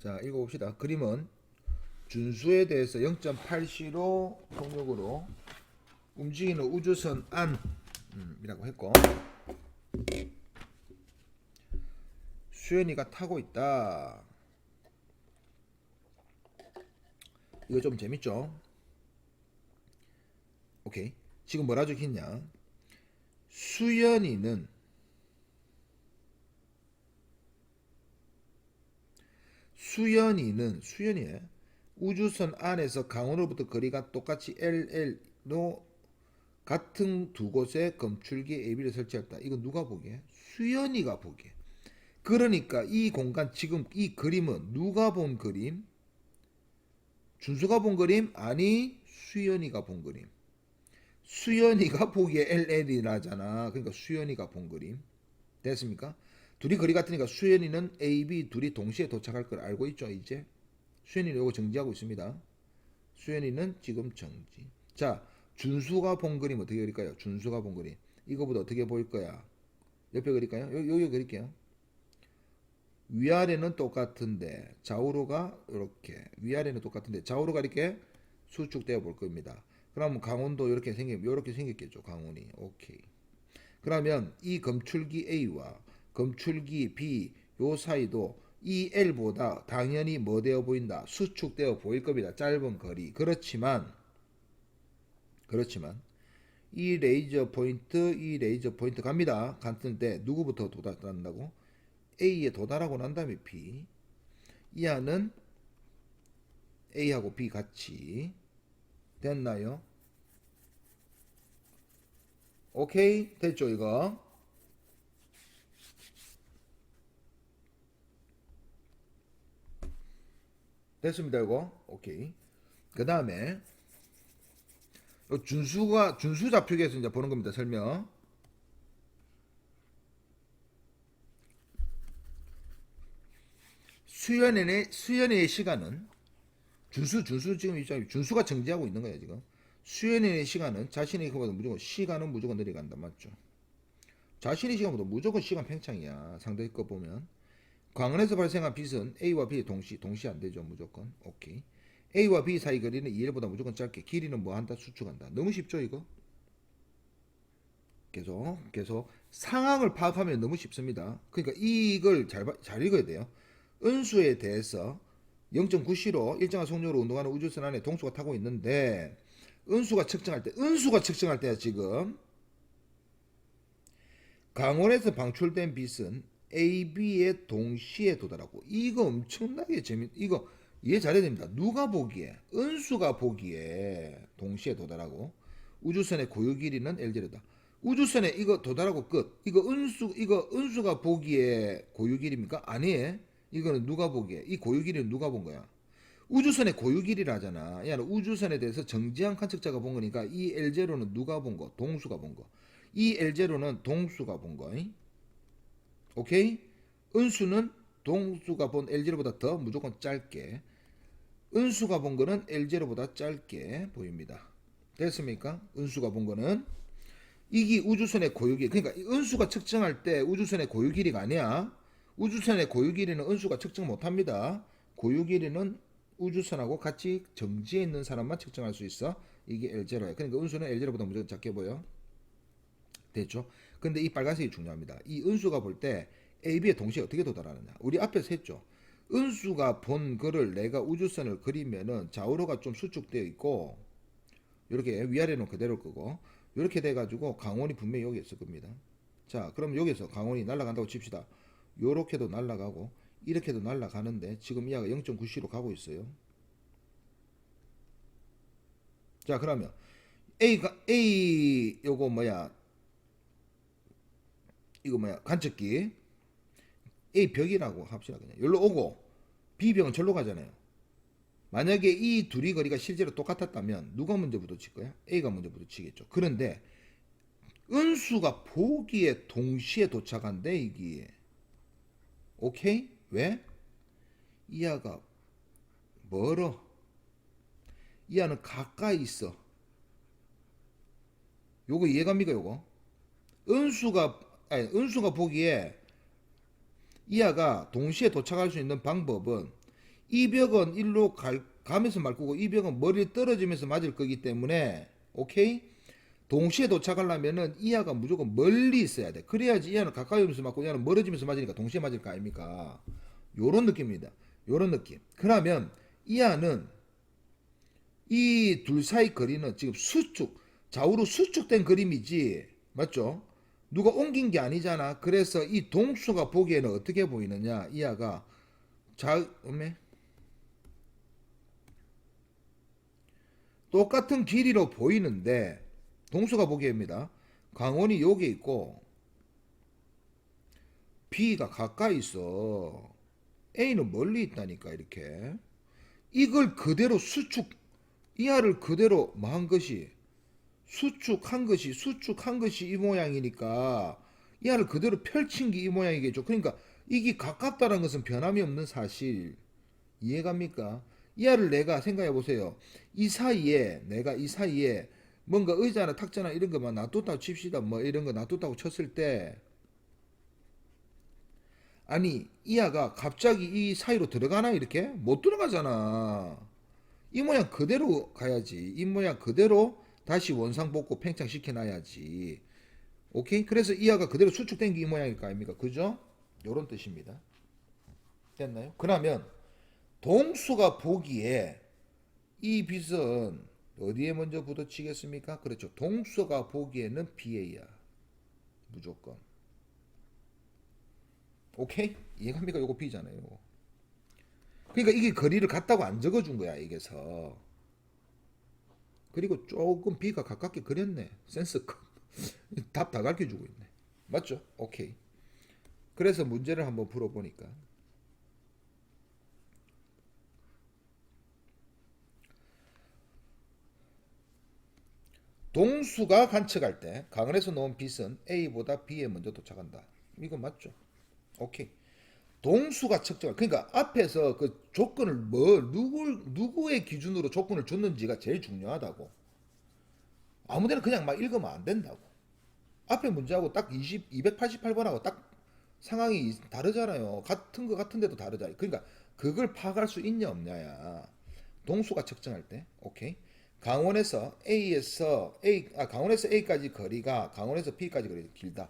자, 읽어봅시다. 그림은 준수에 대해서 0.8c로 속력으로 움직이는 우주선 안이라고 했고, 수연이가 타고 있다. 이거 좀 재밌죠? 오케이. 지금 뭐라 적혔냐? 수연이는 수연이에 우주선 안에서 강원으로부터 거리가 똑같이 LL로 같은 두 곳에 검출기 AB를 설치했다. 이거 누가 보기에? 수연이가 보기에. 그러니까 이 공간, 지금 이 그림은 누가 본 그림? 준수가 본 그림? 아니, 수연이가 본 그림. 수연이가 보기에 LL이라잖아. 그러니까 수연이가 본 그림. 됐습니까? 둘이 거리 같으니까 수연이는 A, B 둘이 동시에 도착할 걸 알고 있죠, 이제? 수연이는 이거 정지하고 있습니다. 수연이는 지금 정지. 자, 준수가 본 그림 어떻게 그릴까요? 준수가 본 그림. 이거보다 어떻게 보일 거야? 옆에 그릴까요? 여기 그릴게요. 위아래는 똑같은데 좌우로가 이렇게, 위아래는 똑같은데 좌우로가 이렇게 수축되어 볼 겁니다. 그러면 강원도 이렇게 생겼겠죠, 강원이. 오케이. 그러면 이 검출기 A와 검출기 B 요 사이도 이 L보다 당연히 뭐 되어 보인다? 수축되어 보일 겁니다. 짧은 거리. 그렇지만 이 레이저 포인트 갑니다. 갔는데 누구부터 도달한다고? A에 도달하고 난 다음에 B. 이 안은 A하고 B 같이 됐나요? 오케이, 됐죠 이거? 됐습니다 이거? 오케이. 그 다음에 준수 좌표계에서 이제 보는 겁니다. 설명. 수연의 시간은 준수 지금 입장이 준수가 정지하고 있는 거예요 지금. 수연의 시간은 자신의 시간보다 시간은 무조건 내려간다. 맞죠? 자신의 시간보다 무조건 시간 팽창이야. 상대 거 보면 광원에서 발생한 빛은 A와 B 동시 안 되죠. 무조건. 오케이. A와 B 사이 거리는 2L보다 무조건 짧게. 길이는 뭐 한다? 수축한다. 너무 쉽죠 이거? 계속 상황을 파악하면 너무 쉽습니다. 그러니까 이걸 잘 읽어야 돼요. 은수에 대해서 0.9c로 일정한 속력으로 운동하는 우주선 안에 동수가 타고 있는데 은수가 측정할 때야 지금 강원에서 방출된 빛은 A, B에 동시에 도달하고. 이거 엄청나게 이거 이해 잘해야 됩니다. 누가 보기에? 은수가 보기에 동시에 도달하고 우주선의 고유 길이는 L제로다. 우주선에 이거 도달하고 끝. 이거 은수가 보기에 고유 길입니까? 아니에요. 이거는 누가 보기에? 이 고유 길이는 누가 본 거야? 우주선의 고유 길이라잖아. 야, 우주선에 대해서 정지한 관측자가 본 거니까 이 L0는 누가 본 거? 동수가 본 거. 이 L0는 동수가 본 거. 오케이? 은수는 동수가 본 L0보다 더 무조건 짧게. 은수가 본 거는 L0보다 짧게 보입니다. 됐습니까? 은수가 본 거는 이게 우주선의 고유 길이. 그러니까 은수가 측정할 때 우주선의 고유 길이가 아니야. 우주선의 고유 길이는 은수가 측정 못합니다. 고유 길이는 우주선하고 같이 정지해 있는 사람만 측정할 수 있어. 이게 L0야. 그러니까 은수는 L0보다 무조건 작게 보여. 됐죠? 근데 이 빨간색이 중요합니다. 이 은수가 볼 때 A, B에 동시에 어떻게 도달하느냐. 우리 앞에서 했죠. 은수가 본 거를 내가 우주선을 그리면은 좌우로가 좀 수축되어 있고 이렇게 위아래는 그대로일 거고 이렇게 돼가지고 강원이 분명히 여기 있을 겁니다. 자, 그럼 여기서 강원이 날아간다고 칩시다. 요렇게도 날아가고 이렇게도 날아가는데 지금 이하가 0.9c로 가고 있어요. 자, 그러면 A 요거 관측기 A 벽이라고 합시다. 그냥 여기로 오고 B 벽은 절로 가잖아요. 만약에 이 둘이 거리가 실제로 똑같았다면 누가 먼저 부딪힐 거야? A가 먼저 부딪히겠죠. 그런데 은수가 보기에 동시에 도착한대 이게. 오케이? 왜? 이하가 멀어. 이하는 가까이 있어. 요거 이해갑니까 요거? 은수가 보기에 이하가 동시에 도착할 수 있는 방법은 이 벽은 일로 가면서 말 거고 이 벽은 머리에 떨어지면서 맞을 거기 때문에 오케이? 동시에 도착하려면은 이하가 무조건 멀리 있어야 돼. 그래야지 이하는 가까이 오면서 맞고 이하는 멀어지면서 맞으니까 동시에 맞을 거 아닙니까? 요런 느낌입니다. 요런 느낌. 그러면 이하는 이 둘 사이 거리는 지금 수축, 좌우로 수축된 그림이지. 맞죠? 누가 옮긴 게 아니잖아. 그래서 이 동수가 보기에는 어떻게 보이느냐? 이하가 똑같은 길이로 보이는데 동수가 보기입니다. 강원이 여기 있고 B가 가까이 있어. A는 멀리 있다니까 이렇게. 이걸 그대로 이하를 그대로 뭐 한 것이 수축한 것이 이 모양이니까 이하를 그대로 펼친 게 이 모양이겠죠. 그러니까 이게 가깝다는 것은 변함이 없는 사실. 이해갑니까? 이하를 내가 생각해 보세요. 내가 이 사이에 뭔가 의자나 탁자나 이런 거만 놔뒀다고 칩시다. 뭐 이런 거 놔뒀다고 쳤을 때 아니 이하가 갑자기 이 사이로 들어가나 이렇게? 못 들어가잖아. 이 모양 그대로 가야지. 이 모양 그대로 다시 원상복구 팽창시켜 놔야지. 오케이? 그래서 이하가 그대로 수축된 게 이 모양일 거 아닙니까? 그죠? 요런 뜻입니다. 됐나요? 그러면 동수가 보기에 이 빛은 어디에 먼저 부딪히겠습니까? 그렇죠. 동수가 보기에는 B에야. 무조건. 오케이? 이해갑니까? 요거 B잖아요. 그러니까 이게 거리를 같다고 안 적어준 거야, 이게서. 그리고 조금 B가 가깝게 그렸네. 센스급. 답 다 가르쳐주고 있네. 맞죠? 오케이. 그래서 문제를 한번 풀어보니까 동수가 관측할 때 강원에서 놓은 빛은 A보다 B에 먼저 도착한다. 이거 맞죠? 오케이. 동수가 측정할 그러니까 앞에서 그 조건을 누구의 기준으로 조건을 줬는지가 제일 중요하다고. 아무데나 그냥 막 읽으면 안 된다고. 앞에 문제하고 딱 288번하고 딱 상황이 다르잖아요. 같은 거 같은데도 다르잖아요. 그러니까 그걸 파악할 수 있냐 없냐야. 동수가 측정할 때. 오케이. 강원에서 A까지 거리가 강원에서 B까지 거리가 길다.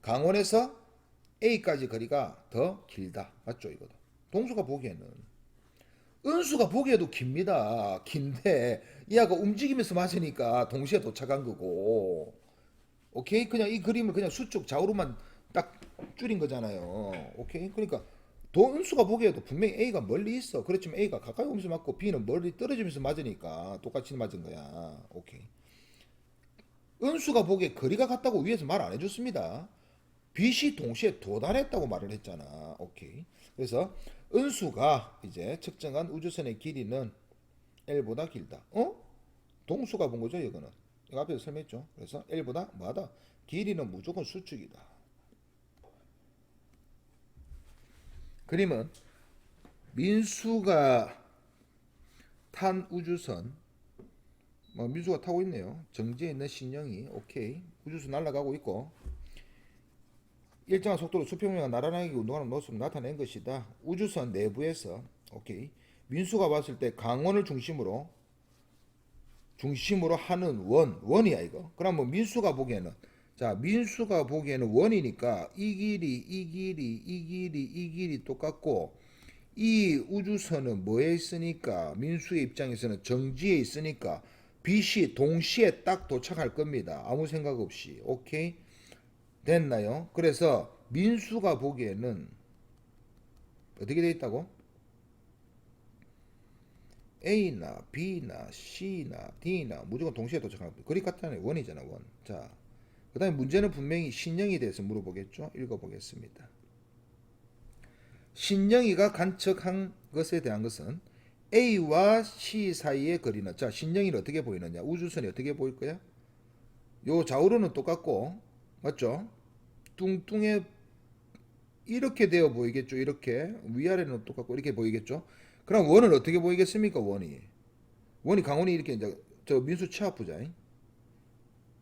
강원에서 A까지 거리가 더 길다. 맞죠, 이거도. 동수가 보기에는 은수가 보기에도 깁니다. 긴데 이하가 움직이면서 맞으니까 동시에 도착한 거고. 오케이? 그냥 이 그림을 그냥 수축 좌우로만 딱 줄인 거잖아요. 오케이? 그러니까 은수가 보기에도 분명히 A가 멀리 있어. 그렇지만 A가 가까이 오면서 맞고 B는 멀리 떨어지면서 맞으니까 똑같이 맞은 거야. 오케이. 은수가 보기에 거리가 같다고 위에서 말 안 해줬습니다. 빛이 동시에 도달했다고 말을 했잖아. 오케이. 그래서 은수가 이제 측정한 우주선의 길이는 L보다 길다. 동수가 본 거죠, 이거는. 이거 앞에서 설명했죠. 그래서 L보다 뭐하다? 길이는 무조건 수축이다. 그림은 민수가 탄 우주선, 민수가 타고 있네요. 정지해 있는 신령이, 오케이. 우주선 날아가고 있고, 일정한 속도로 수평면과 나란하게 운동하는 모습을 나타낸 것이다. 우주선 내부에서, 오케이. 민수가 봤을 때 강원을 중심으로 하는 원이야 이거. 그럼 뭐 민수가 보기에는 민수가 보기에는 원이니까 이 길이 똑같고 이 우주선은 뭐에 있으니까 민수의 입장에서는 정지에 있으니까 빛이 동시에 딱 도착할 겁니다. 아무 생각 없이. 오케이? 됐나요? 그래서 민수가 보기에는 어떻게 돼 있다고? A나 B나 C나 D나 무조건 동시에 도착합니다. 그리 같잖아요. 원이잖아, 원. 자, 그 다음에 문제는 분명히 신영에 대해서 물어보겠죠. 읽어보겠습니다. 신영이가 관측한 것에 대한 것은 A와 C 사이의 거리는, 자, 신영이는 어떻게 보이느냐? 우주선이 어떻게 보일 거야? 요 좌우로는 똑같고, 맞죠? 뚱뚱해 이렇게 되어 보이겠죠. 이렇게 위아래는 똑같고 이렇게 보이겠죠. 그럼 원은 어떻게 보이겠습니까? 원이 강원이 이렇게 이제 저 민수 치 아프자.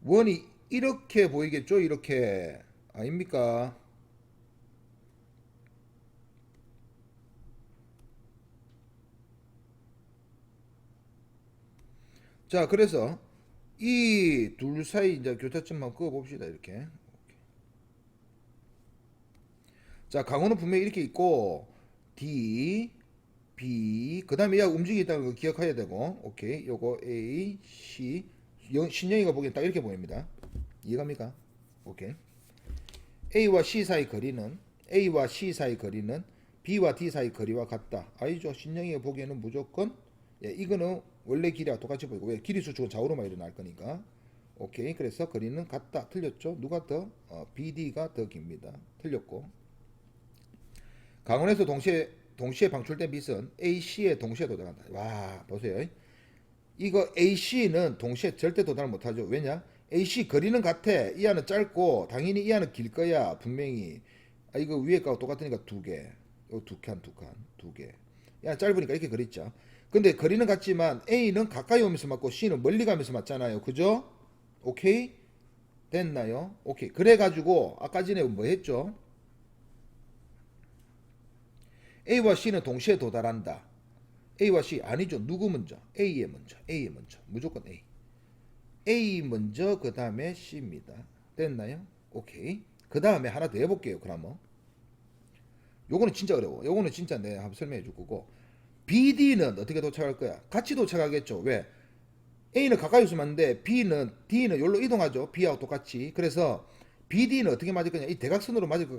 원이 이렇게 보이겠죠. 이렇게 아닙니까? 자, 그래서 이 둘 사이 이제 교차점만 그어 봅시다. 이렇게. 자, 강호는 분명히 이렇게 있고 D, B, 그 다음에 얘가 움직이겠다는 거 기억해야 되고, 오케이. 요거 A, C, 신영이가 보기엔 딱 이렇게 보입니다. 이해갑니까? 오케이. A와 C 사이 거리는 A와 C 사이 거리는 B와 D 사이 거리와 같다. 아니죠. 신영이가 보기에는 무조건 이거는 원래 길이와 똑같이 보이고 왜 길이 수축은 좌우로만 일어날 거니까. 오케이. 그래서 거리는 같다. 틀렸죠? 누가 더? BD가 더 깁니다. 틀렸고. 강원에서 동시에 방출된 빛은 AC에 동시에 도달한다. 와, 보세요. 이거 AC는 동시에 절대 도달 못하죠. 왜냐? AC 거리는 같아. 이 안은 짧고 당연히 이 안은 길 거야. 분명히. 이거 위에 거하고 똑같으니까 두 개. 요 두 개. 야, 짧으니까 이렇게 그렸죠. 근데 거리는 같지만 A는 가까이 오면서 맞고 C는 멀리 가면서 맞잖아요. 그죠? 오케이? 됐나요? 오케이. 그래가지고 아까 전에 뭐 했죠? A와 C는 동시에 도달한다. A와 C 아니죠. 누구 먼저? A에 먼저. 무조건 A. A 먼저 그 다음에 C입니다. 됐나요? 오케이. 그 다음에 하나 더 해볼게요. 그러면 요거는 진짜 어려워. 요거는 진짜 내가 한번 설명해 줄 거고 BD는 어떻게 도착할 거야? 같이 도착하겠죠. 왜? A는 가까이 있으면 맞는데 D는 여기로 이동하죠. B하고 똑같이. 그래서 BD는 어떻게 맞을 거냐? 이 대각선으로 맞을 것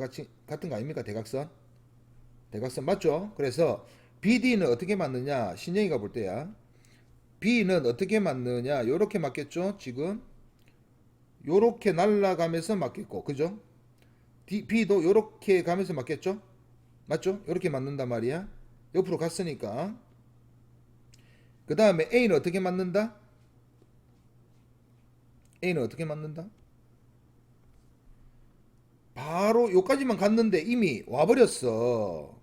같은 거 아닙니까? 대각선 맞죠? 그래서 BD는 어떻게 맞느냐? 신영이가 볼 때야. B는 어떻게 맞느냐? 요렇게 맞겠죠? 지금 요렇게 날아가면서 맞겠고, 그죠? B도 요렇게 가면서 맞겠죠? 맞죠? 요렇게 맞는단 말이야. 옆으로 갔으니까. 그 다음에 A는 어떻게 맞는다? A는 어떻게 맞는다? 바로 요까지만 갔는데 이미 와버렸어.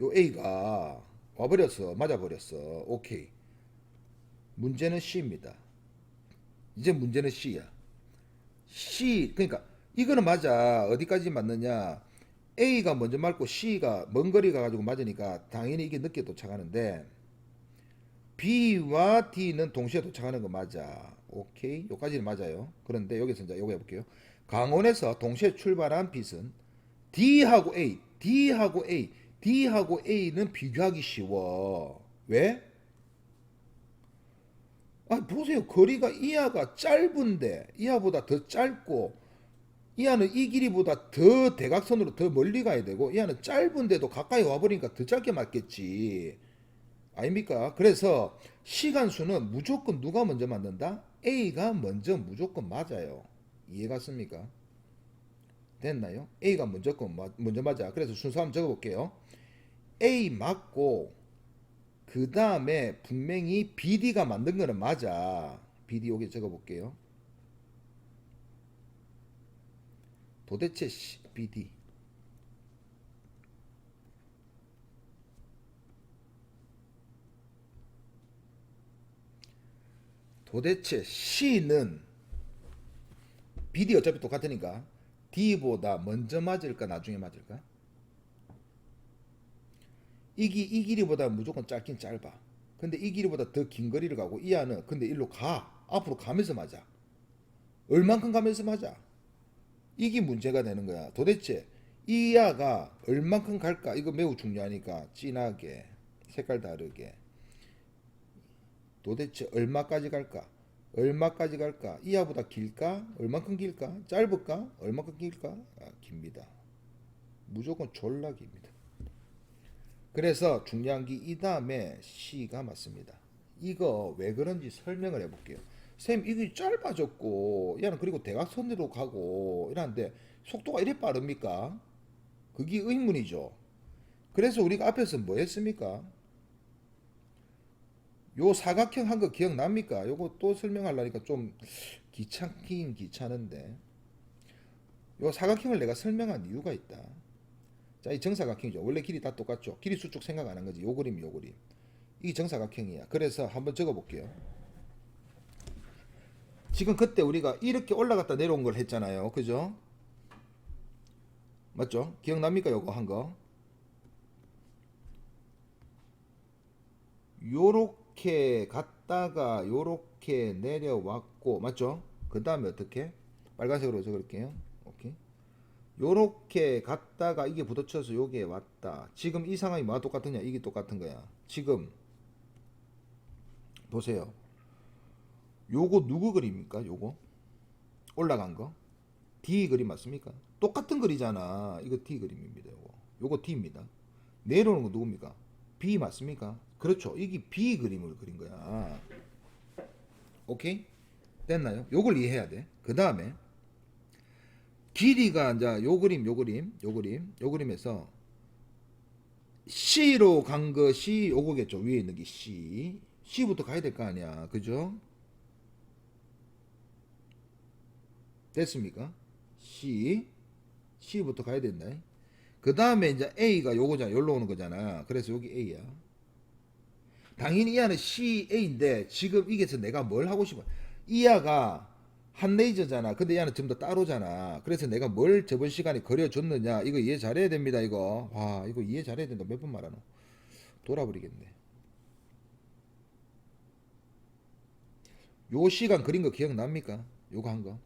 요 A가 와버렸어. 맞아버렸어. 오케이. 문제는 C입니다. 이제 문제는 C야. C, 그러니까 이거는 맞아. 어디까지 맞느냐? A가 먼저 맞고 C가 먼 거리 가가지고 맞으니까 당연히 이게 늦게 도착하는데 B와 D는 동시에 도착하는 거 맞아. 오케이. 여기까지는 맞아요. 그런데 여기서 이제 요거 해볼게요. 강원에서 동시에 출발한 빛은 D하고 A는 비교하기 쉬워. 왜? 아, 보세요. 거리가 이하가 짧은데 이하보다 더 짧고 이하는 이 길이보다 더 대각선으로 더 멀리 가야 되고 이하는 짧은데도 가까이 와버리니까 더 짧게 맞겠지. 아닙니까? 그래서 시간수는 무조건 누가 먼저 맞는다? A가 먼저 무조건 맞아요. 이해갔습니까? 됐나요? A가 먼저 맞아. 그래서 순서 한번 적어볼게요. A 맞고 그 다음에 분명히 BD가 만든 거는 맞아. BD 여기 적어볼게요. 도대체 BD 도대체 C는 BD 어차피 똑같으니까 D보다 먼저 맞을까 나중에 맞을까? 이 길이보다 무조건 짧긴 짧아. 근데 이 길이보다 더 긴 거리를 가고 이 안은 근데 일로 가. 앞으로 가면서 맞아. 얼만큼 가면서 맞아. 이게 문제가 되는 거야. 도대체 이 야가 얼만큼 갈까? 이거 매우 중요하니까 진하게 색깔 다르게 도대체 얼마까지 갈까? 얼마까지 갈까? 이하보다 길까? 얼만큼 길까? 짧을까? 얼만큼 길까? 깁니다. 무조건 졸라 깁니다. 그래서 중요한 게 이 다음에 C가 맞습니다. 이거 왜 그런지 설명을 해볼게요. 쌤 이게 짧아졌고 얘는 그리고 대각선으로 가고 이러는데 속도가 이래 빠릅니까? 그게 의문이죠. 그래서 우리가 앞에서 뭐 했습니까? 요 사각형 한 거 기억납니까? 요거 또 설명하려니까 좀 귀찮긴 귀찮은데 요 사각형을 내가 설명한 이유가 있다. 자, 이 정사각형이죠. 원래 길이 다 똑같죠. 길이 수축 생각 안 한 거지. 요 그림, 요 그림. 이게 정사각형이야. 그래서 한번 적어 볼게요. 지금 그때 우리가 이렇게 올라갔다 내려온 걸 했잖아요. 그죠? 맞죠? 기억납니까? 요거 한 거. 요렇게 갔다가 요렇게 내려왔고 맞죠? 그 다음에 어떻게? 빨간색으로 적을게요. 오케이. 요렇게 갔다가 이게 부딪혀서 여기에 왔다. 지금 이 상황이 뭐가 똑같으냐? 이게 똑같은 거야. 지금 보세요. 요거 누구 그림입니까? 요거 올라간 거 D 그림 맞습니까? 똑같은 글이잖아. 이거 D 그림입니다. 요거 D입니다. 내려오는 거 누굽니까? B 맞습니까? 그렇죠. 이게 B 그림을 그린 거야. 오케이? 됐나요? 요걸 이해해야 돼. 그 다음에 길이가 이제 요 그림에서 C로 간 것이 요거겠죠. 위에 있는 게 C. C부터 가야 될 거 아니야. 그죠? 됐습니까? C부터 가야 된다. 그 다음에 이제 A가 요거잖아. 여기로 오는 거잖아. 그래서 여기 A야. 당연히 이 아는 CA인데 지금 이게서 내가 뭘 하고 싶어? 이 아가 한 레이저잖아. 근데 이 아는 전부 다 따로잖아. 그래서 내가 뭘 저번 시간에 그려줬느냐. 이거 이해 잘해야 됩니다. 이거. 와 이거 이해 잘해야 된다. 몇 번 말하노. 돌아버리겠네. 요 시간 그린 거 기억납니까? 요거 한 거.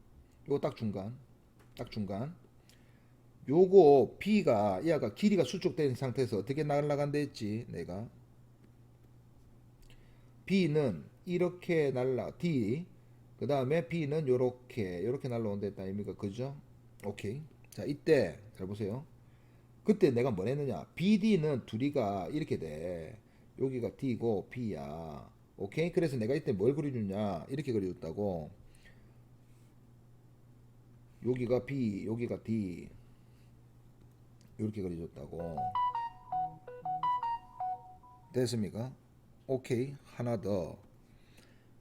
요거 딱 중간. 딱 중간. 요거 B가 이 아가 길이가 수축된 상태에서 어떻게 날아간다 했지? 내가 B는 이렇게 날라 D 그 다음에 B는 요렇게 날라온다 했다 아닙니까? 그죠? 오케이. 자 이때 잘 보세요. 그때 내가 뭘 했느냐? BD는 둘이가 이렇게 돼. 여기가 D고 B야. 오케이. 그래서 내가 이때 뭘 그려주냐? 이렇게 그려줬다고. 여기가 B 여기가 D 이렇게 그려줬다고. 됐습니까? 오케이. 하나 더.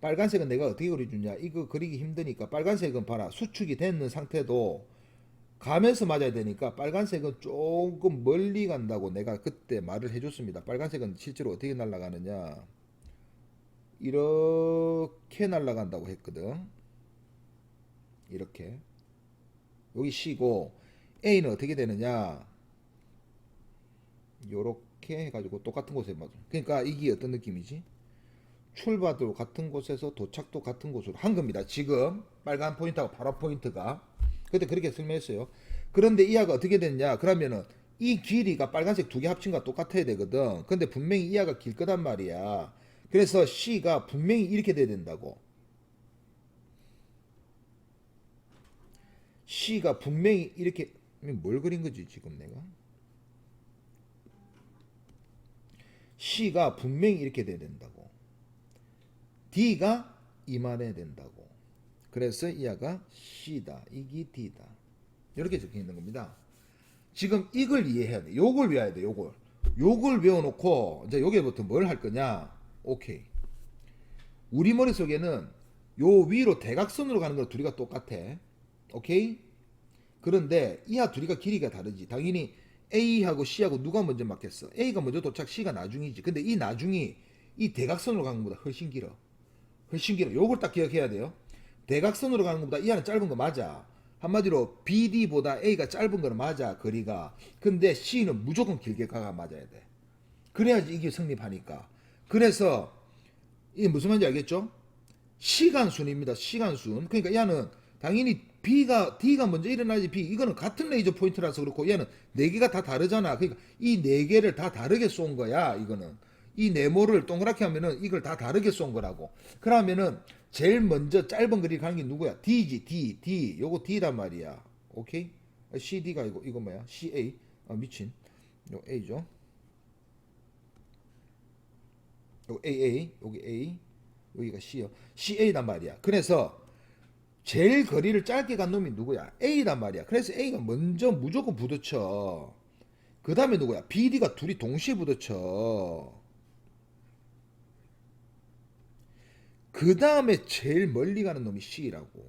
빨간색은 내가 어떻게 그려주냐? 이거 그리기 힘드니까 빨간색은 봐라. 수축이 되는 상태도 가면서 맞아야 되니까 빨간색은 조금 멀리 간다고 내가 그때 말을 해줬습니다. 빨간색은 실제로 어떻게 날아가느냐? 이렇게 날아간다고 했거든. 이렇게. 여기 C고 A는 어떻게 되느냐? 요렇게 해가지고 똑같은 곳에 맞아. 그러니까 이게 어떤 느낌이지? 출발도 같은 곳에서 도착도 같은 곳으로 한 겁니다. 지금 빨간 포인트하고 파란 포인트가 그때 그렇게 설명했어요. 그런데 이하가 어떻게 됐냐? 그러면은 이 길이가 빨간색 두 개 합친 거 똑같아야 되거든. 근데 분명히 이하가 길 거단 말이야. 그래서 C가 분명히 이렇게 돼야 된다고. C가 분명히 이렇게 뭘 그린 거지 지금 내가? C가 분명히 이렇게 돼야 된다고. D가 이만해야 된다고. 그래서 이하가 C다. 이게 D다. 이렇게 적혀 있는 겁니다. 지금 이걸 이해해야 돼. 요걸 외워야 돼. 요걸 외워놓고 이제 여기부터 뭘 할 거냐? 오케이. 우리 머릿속에는 요 위로 대각선으로 가는 거 둘이가 똑같아. 오케이? 그런데 이하 둘이가 길이가 다르지. 당연히 A하고 C하고 누가 먼저 맞겠어? A가 먼저 도착, C가 나중이지. 근데 이 나중이 이 대각선으로 가는 것보다 훨씬 길어. 훨씬 길어. 요걸 딱 기억해야 돼요. 대각선으로 가는 것보다 이하는 짧은 거 맞아. 한마디로 BD보다 A가 짧은 거는 맞아. 거리가. 근데 C는 무조건 길게 가가 맞아야 돼. 그래야지 이게 성립하니까. 그래서 이게 무슨 말인지 알겠죠? 시간순입니다. 시간순. 그러니까 얘는 당연히 D가 먼저 일어나지 B. 이거는 같은 레이저 포인트라서 그렇고 얘는 네 개가 다 다르잖아. 그러니까 이 네 개를 다 다르게 쏜 거야. 이거는. 이 네모를 동그랗게 하면은 이걸 다 다르게 쏜 거라고. 그러면은 제일 먼저 짧은 거리 가는 게 누구야? D지. D. 요거 D란 말이야. 오케이? CD가 이거 뭐야? CA. 미친. 요 A죠. 요 AA. 여기 A. 여기가 C요. CA란 말이야. 그래서 제일 거리를 짧게 간 놈이 누구야? A란 말이야. 그래서 A가 먼저 무조건 부딪혀. 그 다음에 누구야? BD가 둘이 동시에 부딪혀. 그 다음에 제일 멀리 가는 놈이 C라고.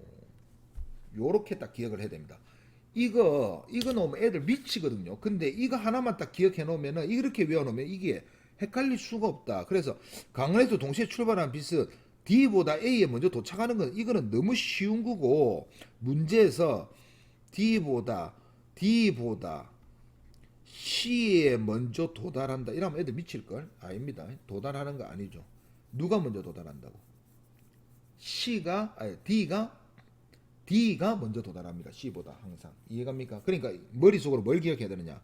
요렇게 딱 기억을 해야 됩니다. 이거 놓으면 애들 미치거든요. 근데 이거 하나만 딱 기억해 놓으면은 이렇게 외워 놓으면 이게 헷갈릴 수가 없다. 그래서 강원에서 동시에 출발한 비스 D보다 A에 먼저 도착하는 건 이거는 너무 쉬운 거고 문제에서 D보다 C에 먼저 도달한다. 이러면 애들 미칠걸? 아닙니다. 도달하는 거 아니죠. 누가 먼저 도달한다고? D가 먼저 도달합니다. C보다 항상. 이해갑니까? 그러니까 머릿속으로 뭘 기억해야 되느냐?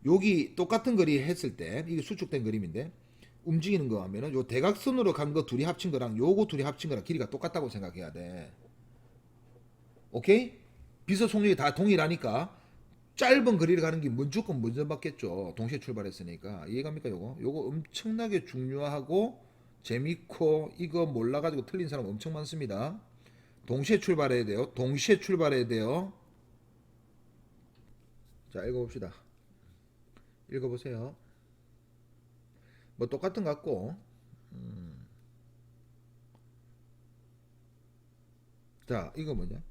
여기 똑같은 거리 했을 때 이게 수축된 그림인데 움직이는 거 하면은 요 대각선으로 간 거 둘이 합친 거랑 요거 둘이 합친 거랑 길이가 똑같다고 생각해야 돼. 오케이? 비서 속력이 다 동일하니까 짧은 거리를 가는 게 무조건 먼저 받겠죠. 동시에 출발했으니까. 이해갑니까? 요거 엄청나게 중요하고 재밌고 이거 몰라가지고 틀린 사람 엄청 많습니다. 동시에 출발해야 돼요. 동시에 출발해야 돼요. 자, 읽어봅시다. 읽어보세요. 뭐 똑같은 것 같고. 자, 이거 뭐냐?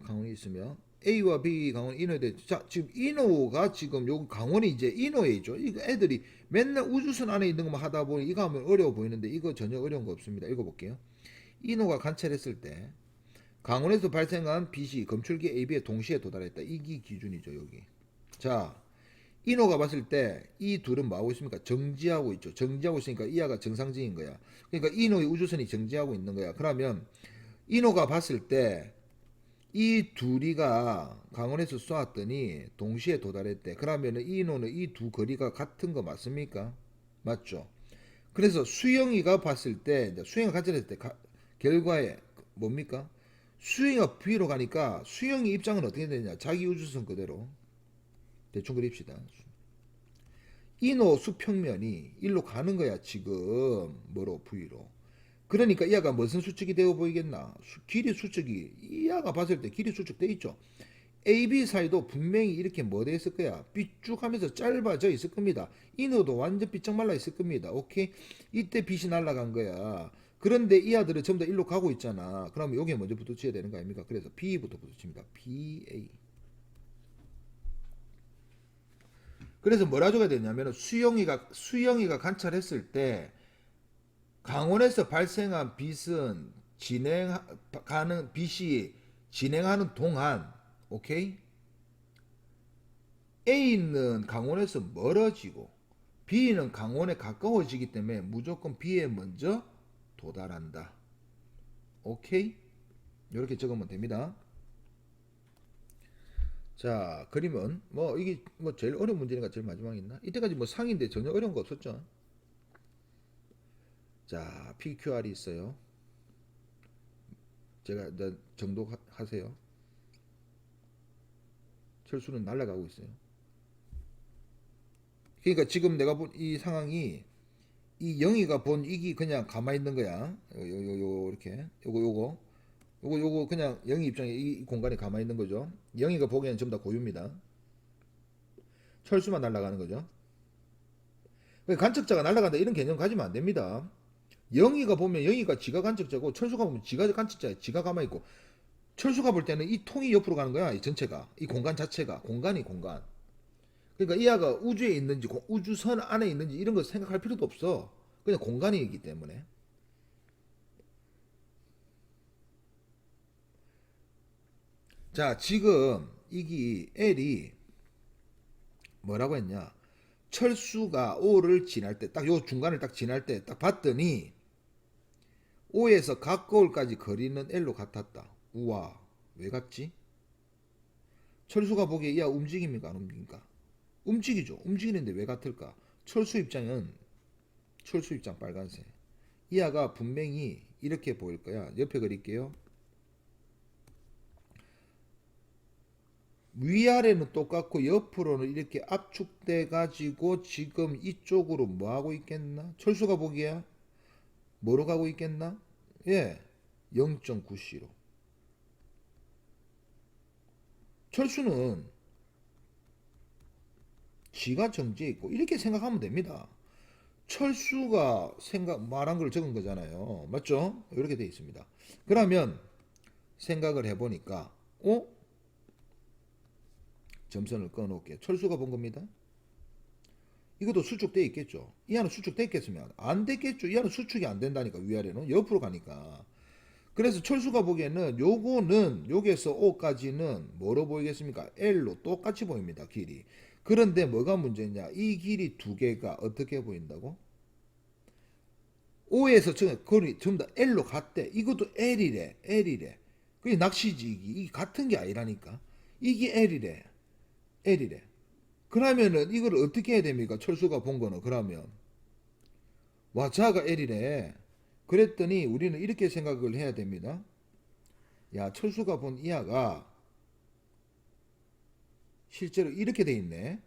강원이 있으며 A와 B 강원 인호에 대해 자 지금 인호가 지금 요 강원이 이제 인호에 있죠. 이거 애들이 맨날 우주선 안에 있는 것만 하다 보니 이거 하면 어려워 보이는데 이거 전혀 어려운 거 없습니다. 읽어볼게요. 인호가 관찰했을 때 강원에서 발생한 빛이 검출기 AB에 동시에 도달했다. 이게 기준이죠 여기. 자 인호가 봤을 때 이 둘은 뭐 하고 있습니까? 정지하고 있죠. 정지하고 있으니까 이하가 정상적인 거야. 그러니까 인호의 우주선이 정지하고 있는 거야. 그러면 인호가 봤을 때 이 둘이가 강원에서 쏘았더니 동시에 도달했대. 그러면 인호는 이 두 거리가 같은 거 맞습니까? 맞죠? 그래서 수영이가 봤을 때 수영이 관찰했을 때 결과에 뭡니까? 수영이가 B로 가니까 수영이 입장은 어떻게 되냐? 자기 우주선 그대로 대충 그립시다. 인호 수평면이 일로 가는 거야 지금 뭐로 V로. 그러니까 이하가 무슨 수축이 되어 보이겠나? 길이 수축이 이하가 봤을 때 길이 수축돼 있죠. AB 사이도 분명히 이렇게 뭐 돼 있을 거야? 삐쭉하면서 짧아져 있을 겁니다. 인호도 완전 삐쩍 말라 있을 겁니다. 오케이? 이때 빛이 날아간 거야. 그런데 이 아들은 전부 다 일로 가고 있잖아. 그러면 여기에 먼저 붙여야 되는 거 아닙니까? 그래서 B부터 붙입니다. BA. 그래서 뭐라 줘야 되냐면 수영이가 관찰했을 때 강원에서 발생한 빛은 진행하는 빛이 진행하는 동안 오케이? A는 강원에서 멀어지고 B는 강원에 가까워지기 때문에 무조건 B에 먼저 도달한다. 오케이? 이렇게 적으면 됩니다. 자, 그림은 뭐 이게 뭐 제일 어려운 문제니까 제일 마지막에 있나? 이때까지 뭐 상인데 전혀 어려운 거 없었죠. 자, PQR이 있어요. 제가 정독하세요. 철수는 날아가고 있어요. 그러니까 지금 내가 본 이 상황이 이 영희가 본 이기 그냥 가만히 있는 거야. 이렇게 요거 그냥 영희 입장에 이 공간에 가만히 있는 거죠. 영희가 보기에는 전부 다 고유입니다. 철수만 날아가는 거죠. 관측자가 날아간다 이런 개념 가지면 안 됩니다. 영희가 보면 영희가 지가 관측자고 철수가 보면 지가 관측자야. 지가 가만히 있고 철수가 볼 때는 이 통이 옆으로 가는 거야. 이 전체가 이 공간 자체가 공간. 그러니까 이 아가 우주에 있는지 우주선 안에 있는지 이런 거 생각할 필요도 없어. 그냥 공간이기 때문에. 자 지금 이기 L이 뭐라고 했냐? 철수가 O를 지날 때 딱 요 중간을 딱 지날 때 딱 봤더니 O에서 가까울까지 거리는 L로 같았다. 우와 왜 같지? 철수가 보기에 야 움직입니까 안 움직입니까? 움직이죠. 움직이는데 왜 같을까? 철수 입장 빨간색. 이하가 분명히 이렇게 보일 거야. 옆에 그릴게요. 위아래는 똑같고 옆으로는 이렇게 압축돼 가지고 지금 이쪽으로 뭐 하고 있겠나? 철수가 보기에 뭐로 가고 있겠나? 예, 0.9C로. 철수는 지가 정지해 있고 이렇게 생각하면 됩니다. 철수가 말한 걸 적은 거잖아요. 맞죠? 이렇게 돼 있습니다. 그러면 생각을 해보니까 점선을 꺼놓을게요. 철수가 본 겁니다. 이것도 수축돼 있겠죠. 이 안은 수축돼 있겠으면 안 됐겠죠. 이 안은 수축이 안 된다니까. 위아래는 옆으로 가니까. 그래서 철수가 보기에는 요거는 여기에서 O까지는 뭐로 보이겠습니까? L로 똑같이 보입니다. 길이. 그런데 뭐가 문제냐? 이 길이 두 개가 어떻게 보인다고? O에서 거리 전부 다 L로 갔대. 이것도 L이래. L이래. 그게 낚시지 이게 같은 게 아니라니까. 이게 L이래. L이래. 그러면은 이걸 어떻게 해야 됩니까? 철수가 본 거는 그러면 와 자가 L이래. 그랬더니 우리는 이렇게 생각을 해야 됩니다. 야 철수가 본 이하가 실제로 이렇게 돼 있네.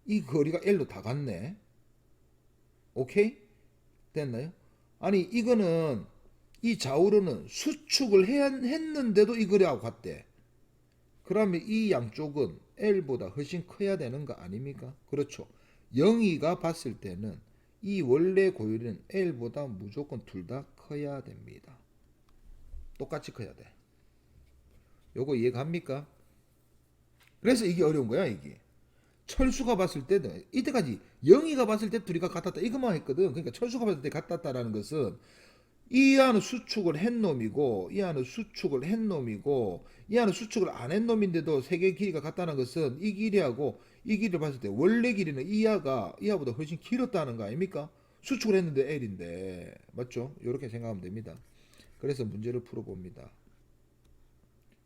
이 거리가 L로 다 갔네. 오케이? 됐나요? 아니 이거는 이 좌우로는 수축을 했는데도 이 거리하고 같대. 그러면 이 양쪽은 L보다 훨씬 커야 되는 거 아닙니까? 그렇죠. 영희가 봤을 때는 이 원래 고율은 L보다 무조건 둘 다 커야 됩니다. 똑같이 커야 돼. 요거 이해갑니까? 그래서 이게 어려운 거야 이게. 철수가 봤을 때는 이때까지 영희가 봤을 때 둘이가 같았다 이것만 했거든. 그러니까 철수가 봤을 때 같았다라는 것은 이 안은 수축을 한 놈이고 이 안은 수축을 한 놈이고 이 안은 수축을 안 한 놈인데도 세 개의 길이가 같다는 것은 이 길이하고 이 길이를 봤을 때 원래 길이는 이하보다 훨씬 길었다는 거 아닙니까? 수축을 했는데 L인데 맞죠? 이렇게 생각하면 됩니다. 그래서 문제를 풀어봅니다.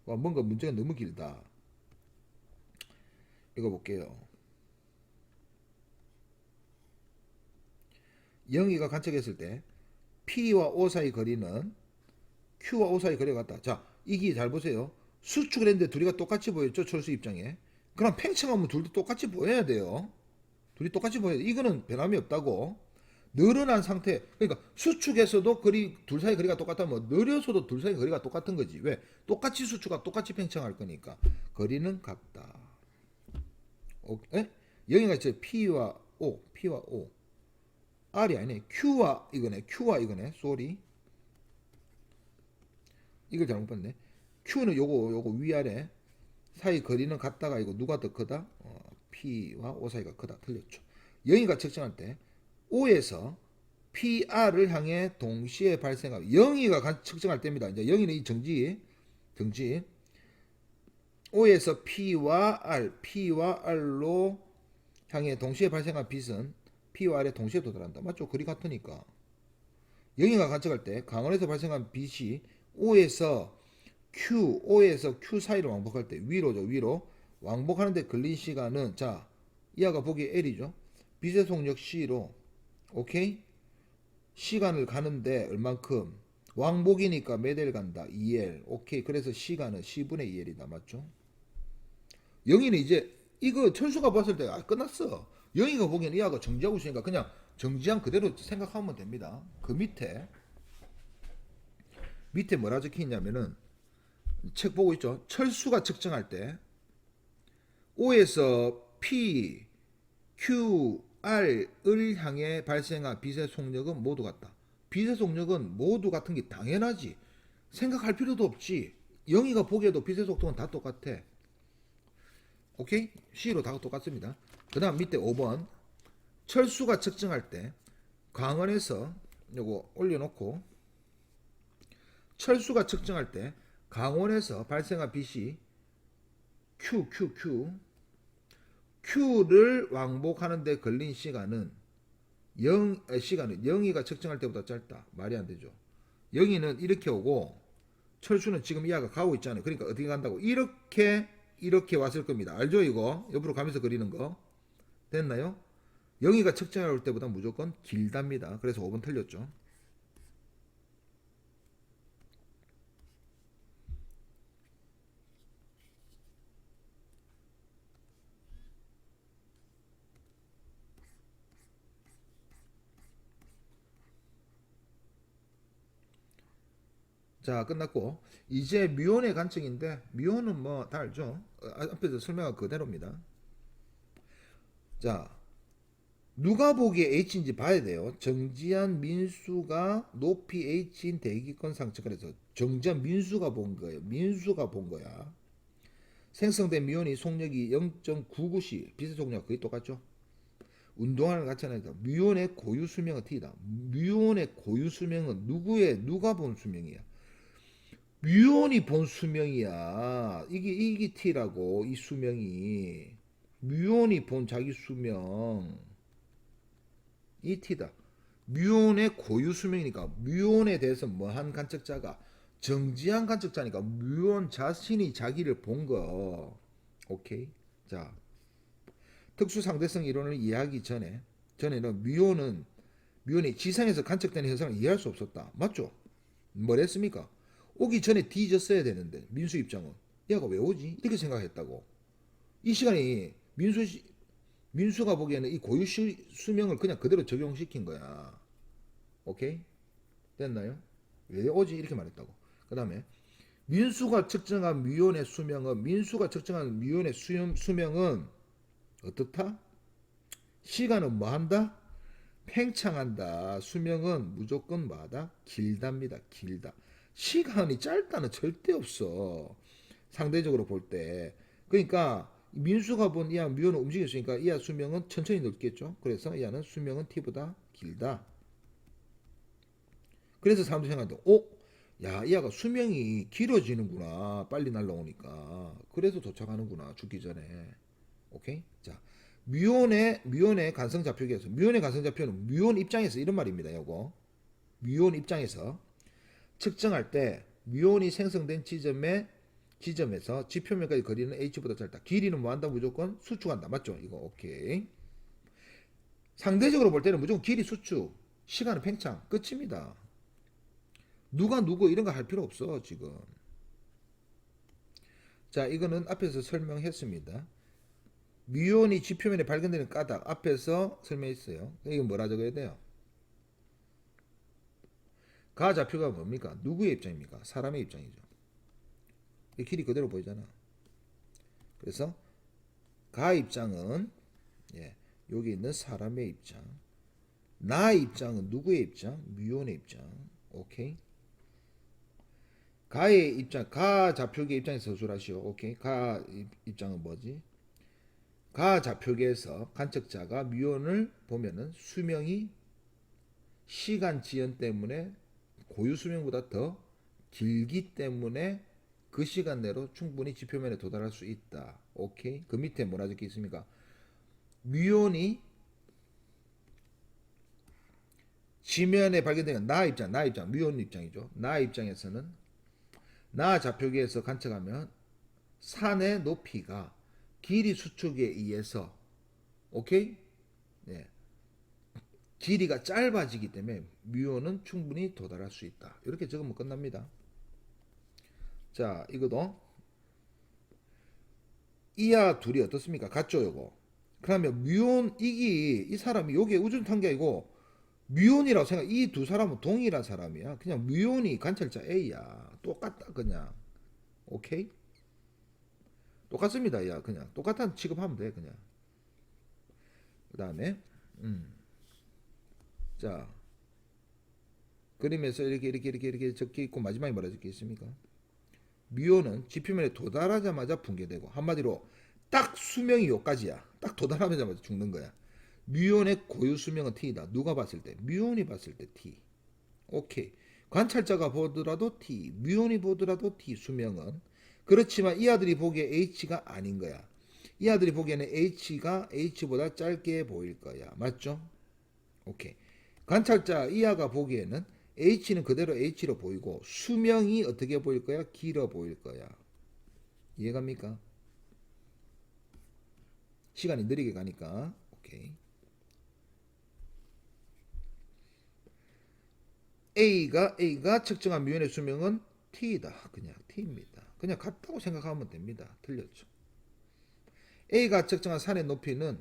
와, 뭔가 문제가 너무 길다. 이거 볼게요. 영희가 관측했을 때 P와 O 사이 거리는 Q와 O 사이 거리가 같다. 자, 이게 잘 보세요. 수축을 했는데 둘이가 똑같이 보였죠? 철수 입장에. 그럼 팽창하면 둘도 똑같이 보여야 돼요. 둘이 똑같이 보여야 돼. 이거는 변함이 없다고. 늘어난 상태. 그러니까 수축에서도 둘 사이 거리가 똑같다면 느려서도 둘 사이 거리가 똑같은 거지. 왜? 똑같이 수축과 똑같이 팽창할 거니까. 거리는 같다. 여기가 이제 P와 O. R이 아니네. Q와 이거네. 쏘리. 이걸 잘못 봤네. Q는 요거 위아래 사이 거리는 같다가 이거 누가 더 크다? P와 O 사이가 크다. 틀렸죠. 영희가 측정할 때 O에서 PR을 향해 동시에 발생하고 영희가 측정할 때입니다. 이제 영희는 이 정지 O에서 P와 R로 향해 동시에 발생한 빛은 P와 R에 동시에 도달한다. 맞죠? 거리 같으니까. 영희가 관측할 때 강원에서 발생한 빛이 O에서 Q 사이를 왕복할 때 위로 왕복하는데 걸린 시간은 자 이하가 보기에 L이죠. 빛의 속력 C로 오케이 시간을 가는데 얼만큼 왕복이니까 몇 L 간다 2L 오케이 그래서 시간은 C분의 2L이다 맞죠? 영희는 이제 이거 천수가 봤을 때 끝났어. 영희가 보기에는 이하가 정지하고 있으니까 그냥 정지한 그대로 생각하면 됩니다. 그 밑에 뭐라 적혀 있냐면은 책 보고 있죠. 철수가 측정할 때 O에서 P, Q, R을 향해 발생한 빛의 속력은 모두 같다. 빛의 속력은 모두 같은 게 당연하지. 생각할 필요도 없지. 영희가 보기에도 빛의 속도는 다 똑같아. 오케이? C로 다 똑같습니다. 그 다음 밑에 5번 철수가 측정할 때 강원에서 요거 올려놓고 철수가 측정할 때 강원에서 발생한 빛이 Q를 왕복하는 데 걸린 시간은 영희가 측정할 때보다 짧다. 말이 안 되죠. 영희는 이렇게 오고 철수는 지금 이하가 가고 있잖아요. 그러니까 어떻게 간다고? 이렇게 왔을 겁니다. 알죠 이거? 옆으로 가면서 그리는 거. 됐나요? 영희가 측정할 때보다 무조건 길답니다. 그래서 5번 틀렸죠. 자 끝났고 이제 뮤온의 관측인데 뮤온은 뭐 다 알죠. 앞에서 설명한 그대로입니다. 자 누가 보기에 H인지 봐야 돼요. 정지한 민수가 높이 H인 대기권 상측을 해서 정지한 민수가 본 거예요. 민수가 본 거야. 생성된 뮤온이 속력이 0.99C 빛의 속력 거의 똑같죠. 운동하는 같이 하니까 뮤온의 고유 수명은 T다. 뮤온의 고유 수명은 누가 본 수명이야? 뮤온이 본 수명이야. 이게 T라고 이 수명이 뮤온이 본 자기 수명. 이 t다. 뮤온의 고유 수명이니까 뮤온에 대해서 뭐한 관측자가 정지한 관측자니까 뮤온 자신이 자기를 본 거. 오케이. 자, 특수 상대성 이론을 이해하기 전에는 뮤온이 지상에서 관측되는 현상을 이해할 수 없었다. 맞죠? 뭐랬습니까? 오기 전에 뒤졌어야 되는데 민수 입장은 얘가 왜 오지? 이렇게 생각했다고. 이 시간이 민수가 보기에는 이 고유 수명을 그냥 그대로 적용시킨 거야. 오케이? 됐나요? 왜 오지? 이렇게 말했다고. 그 다음에 민수가 측정한 수명은 어떻다? 시간은 뭐한다? 팽창한다. 수명은 무조건 뭐하다? 길답니다. 길다. 시간이 짧다는 절대 없어. 상대적으로 볼 때. 그러니까 민수가 본 이하 뮤는 움직였으니까 이하 수명은 천천히 늘겠죠. 그래서 이하는 수명은 t보다 길다. 그래서 사람들이 생각한다. 야, 이하가 수명이 길어지는구나. 빨리 날라오니까. 그래서 도착하는구나. 죽기 전에. 오케이? 자, 뮤온의 간성 좌표계에서 뮤온의 간성 좌표는 뮤온 입장에서 이런 말입니다. 요거. 뮤온 입장에서 측정할 때 뮤온이 생성된 지점에서 지표면까지 거리는 h보다 짧다. 길이는 뭐 한다? 무조건 수축한다. 맞죠? 이거 오케이. 상대적으로 볼 때는 무조건 길이 수축, 시간은 팽창. 끝입니다. 누가 누구 이런 거 할 필요 없어 지금. 자, 이거는 앞에서 설명했습니다. 뮤온이 지표면에 발견되는 까닭 앞에서 설명했어요. 이거 뭐라 적어야 돼요? 가 좌표가 뭡니까? 누구의 입장입니까? 사람의 입장이죠. 이 길이 그대로 보이잖아. 그래서 가 입장은 여기 있는 사람의 입장. 나 입장은 누구의 입장? 뮤온의 입장. 오케이. 가의 입장, 가 좌표계 입장에서 서술하시오. 오케이. 가 입장은 뭐지? 가 좌표계에서 관측자가 뮤온을 보면은 수명이 시간 지연 때문에 고유 수명보다 더 길기 때문에 그 시간 내로 충분히 지표면에 도달할 수 있다. 오케이. 그 밑에 뭐라 적혀 있습니까? 뮤온이 지면에 발견되는 나 입장, 뮤온 입장이죠. 나 입장에서는 나 좌표계에서 관측하면 산의 높이가 길이 수축에 의해서 오케이? 네. 길이가 짧아지기 때문에 뮤온은 충분히 도달할 수 있다. 이렇게 적으면 끝납니다. 자, 이거도 이하 둘이 어떻습니까? 같죠, 요거. 그러면 뮤온 이 사람이 여기에 우주를 탄 게 아니고 뮤온이라고 생각. 이 두 사람은 동일한 사람이야. 그냥 뮤온이 관찰자 A야. 똑같다 그냥. 오케이? 똑같습니다. 야, 그냥 똑같은 취급하면 돼, 그냥. 그다음에 자, 그림에서 이렇게 적혀 있고 마지막에 뭐라 적혀 있습니까? 뮤온은 지표면에 도달하자마자 붕괴되고 한마디로 딱 수명이 요까지야. 딱 도달하자마자 죽는 거야. 뮤온의 고유 수명은 T이다. 누가 봤을 때? 뮤온이 봤을 때 T. 오케이. 관찰자가 보더라도 T, 뮤온이 보더라도 T 수명은. 그렇지만 이 아들이 보기에 H가 아닌 거야. 이 아들이 보기에는 H가 H보다 짧게 보일 거야. 맞죠? 오케이. 관찰자 이하가 보기에는 H는 그대로 H로 보이고 수명이 어떻게 보일 거야? 길어 보일 거야. 이해갑니까? 시간이 느리게 가니까. 오케이. A가 측정한 뮤온의 수명은 T이다. 그냥 T입니다. 그냥 같다고 생각하면 됩니다. 틀렸죠. A가 측정한 산의 높이는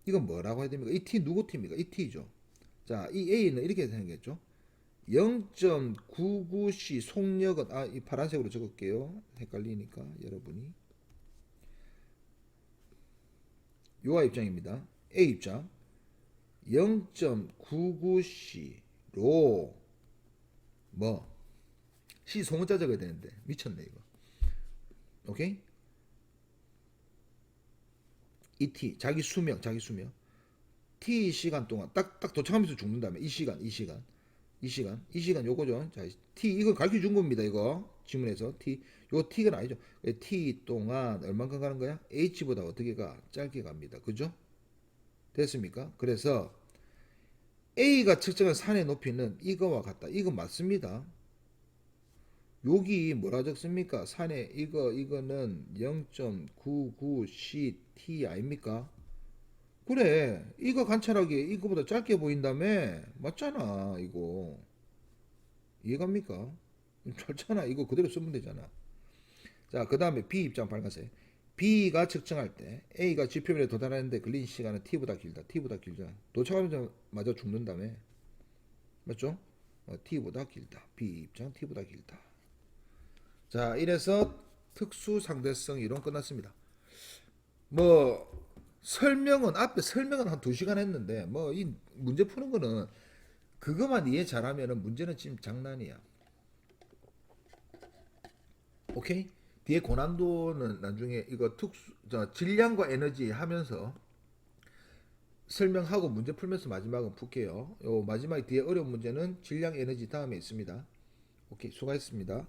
이건 뭐라고 해야 됩니까? 이 T 누구 T입니까? 이 T죠. 자, 이 A는 이렇게 생겼죠. 0.99c 속력은 이 파란색으로 적을게요. 헷갈리니까 여러분이. 요아 입장입니다. A 입장 0.99c로 뭐 C 소문자 적어야 되는데 미쳤네 이거. 오케이? 이 T 자기 수명 T 시간 동안 딱 도착하면서 죽는다며. 이 시간 요거죠. 자, T 이거 가르쳐 준 겁니다. 이거 지문에서 T 요 T가 아니죠. T 동안 얼만큼 가는 거야? H보다 어떻게 가? 짧게 갑니다. 그죠? 됐습니까? 그래서 A가 측정한 산의 높이는 이거와 같다. 이거 맞습니다. 여기 뭐라 적습니까? 산의 이거는 0.99ct 아닙니까? 그래, 이거 관찰하기에 이거보다 짧게 보인다며. 맞잖아, 이거. 이해갑니까? 짧잖아. 이거 그대로 쓰면 되잖아. 자, 그 다음에 B 입장 빨간색. B가 측정할 때 A가 지표면에 도달하는데 걸린 시간은 T보다 길다. T보다 길죠. 도착하자마자 죽는다며. 맞죠? T보다 길다. B 입장 T보다 길다. 자, 이래서 특수 상대성 이론 끝났습니다. 뭐 설명은 앞에 설명은 한 2시간 했는데 뭐 이 문제 푸는 거는 그것만 이해 잘하면은 문제는 지금 장난이야. 오케이? 뒤에 고난도는 나중에 이거 질량과 에너지 하면서 설명하고 문제 풀면서 마지막은 풀게요. 요 마지막 뒤에 어려운 문제는 질량 에너지 다음에 있습니다. 오케이, 수고하셨습니다.